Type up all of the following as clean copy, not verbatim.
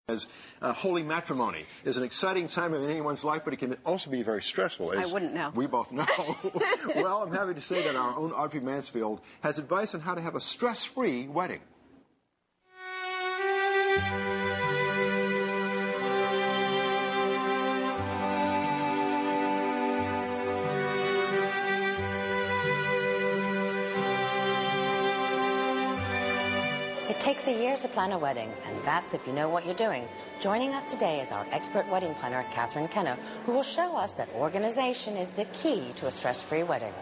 As holy matrimony is an exciting time in anyone's life, but it can also be very stressful. As I wouldn't know. We both know. Well, I'm happy to say that our own Audrey Mansfield has advice on how to have a stress-free wedding. It takes a year to plan a wedding, and that's if you know what you're doing. Joining us today is our expert wedding planner, Kathryn Kenna, who will show us that organization is the key to a stress-free wedding.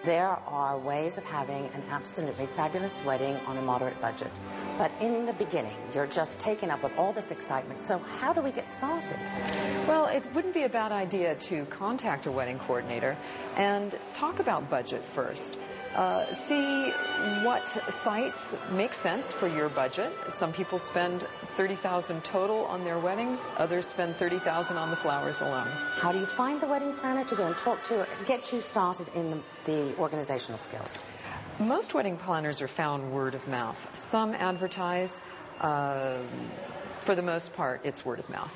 There are ways of having an absolutely fabulous wedding on a moderate budget. But in the beginning, you're just taken up with all this excitement. So how do we get started? Well, it wouldn't be a bad idea to contact a wedding coordinator and talk about budget first. See what sites make sense for your budget. Some people spend $30,000 total on their weddings. Others spend $30,000 on the flowers alone. How do you find the wedding planner to go and talk to, get you started in the organizational skills? Most wedding planners are found word of mouth. Some advertise. For the most part, it's word of mouth.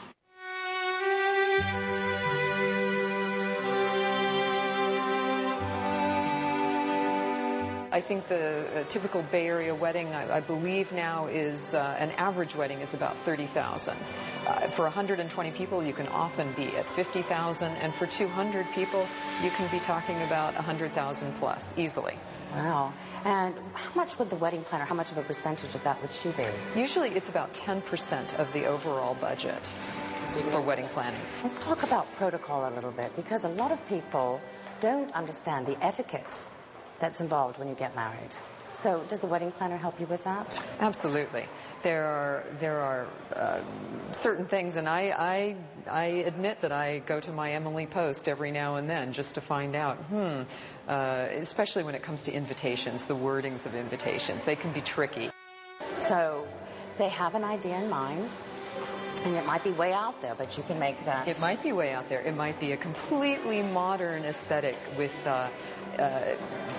I think the typical Bay Area wedding, I believe now, is an average wedding is about $30,000. For 120 people, you can often be at $50,000, and for 200 people, you can be talking about $100,000 plus easily. Wow. And how much would the wedding planner, how much of a percentage of that would she be? Usually it's about 10% of the overall budget for wedding planning. Let's talk about protocol a little bit, because a lot of people don't understand the etiquette that's involved when you get married. So does the wedding planner help you with that? Absolutely. There are certain things, and I admit that I go to my Emily Post every now and then just to find out, especially when it comes to invitations, the wordings of invitations. They can be tricky. So they have an idea in mind, and it might be way out there, but you can make that. It might be way out there. It might be a completely modern aesthetic with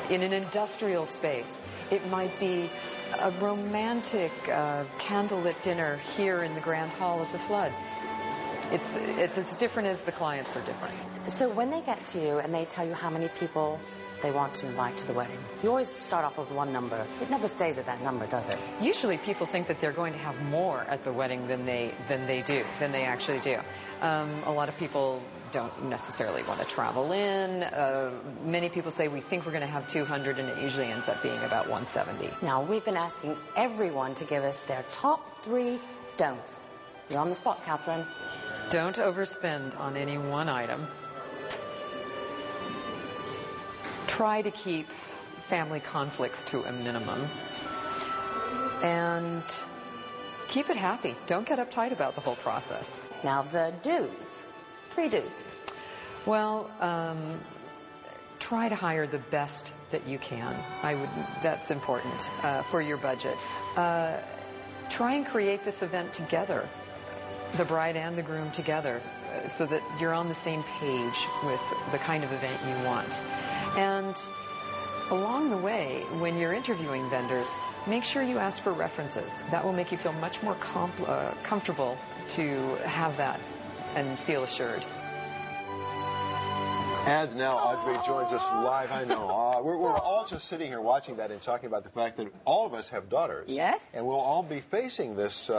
in an industrial space. It might be a romantic candlelit dinner here in the Grand Hall of the Flood. It's as different as the clients are different. So when they get to you and they tell you how many people they want to invite to the wedding, you always start off with one number. It never stays at that number, does it? Usually people think that they're going to have more at the wedding than they actually do. A lot of people don't necessarily want to travel in. Many people say we think we're going to have 200, and it usually ends up being about 170. Now, we've been asking everyone to give us their top 3 don'ts. You're on the spot, Kathryn. Don't overspend on any one item. Try to keep family conflicts to a minimum. And keep it happy. Don't get uptight about the whole process. Now, the do's. 3 do's. Well, try to hire the best that you can. That's important for your budget. Try and create this event together, the bride and the groom together, so that you're on the same page with the kind of event you want. And along the way, when you're interviewing vendors, make sure you ask for references. That will make you feel much more comfortable to have that and feel assured. And now Audrey joins us live. I know. We're all just sitting here watching that and talking about the fact that all of us have daughters. Yes. And we'll all be facing this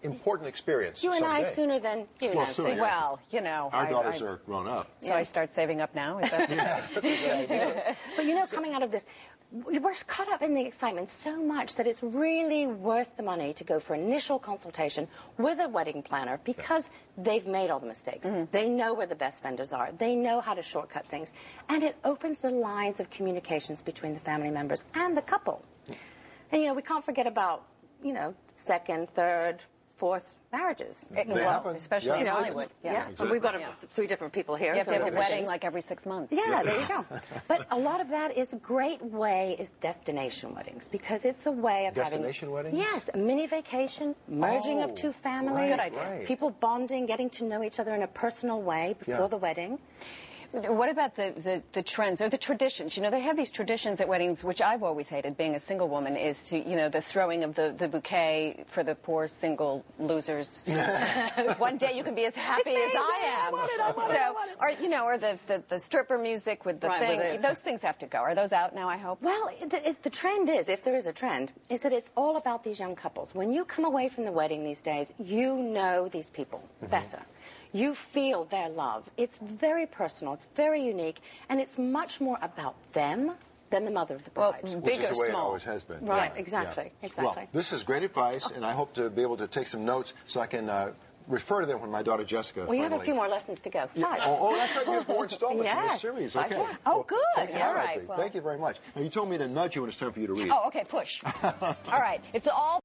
important experience You and someday. I sooner than you, Well, Nancy. sooner, yeah. Well, you know. Our daughters are grown up. So I start saving up now? Is that Yeah, that's exactly. But you know, coming out of this, we're caught up in the excitement so much that it's really worth the money to go for initial consultation with a wedding planner, because they've made all the mistakes. They know where the best vendors are. They know how to shortcut things. And it opens the lines of communications between the family members and the couple. And, you know, we can't forget about, you know, 2nd, 3rd, 4th marriages. Happen. especially in Yeah. Hollywood. Yeah. Exactly. We've got 3 different people here. You have to have a Different wedding things. like every 6 months. Yeah, there you go. But a lot of that is a great way is destination weddings, because it's a way of Destination weddings? Yes, a mini vacation, merging of 2 families, right, right. people bonding, getting to know each other in a personal way before the wedding. What about the trends or the traditions? You know, they have these traditions at weddings, which I've always hated, being a single woman, is to, you know, the throwing of the bouquet for the poor single losers. One day you can be as happy as I am. Or, you know, or the stripper music with the thing. Those things have to go. Are those out now, I hope? Well, the trend is, if there is a trend, is that it's all about these young couples. When you come away from the wedding these days, you know these people better. You feel their love. It's very personal, it's very unique, and it's much more about them than the mother of the bride. Well, Which big is or the way it small. always has been. Right, Yeah. exactly, Yeah. exactly. Well, this is great advice, and I hope to be able to take some notes so I can refer to them when my daughter Jessica Well, you have a finally- few more lessons to go. 5. Yeah. Oh, that's right. You have 4 installments in this Yes. series. 5 Okay. more. Oh, Well, good. thanks a All lot, right. Audrey. Well- Thank you very much. Now, you told me to nudge you when it's time for you to read. Oh, okay, push. All right. It's all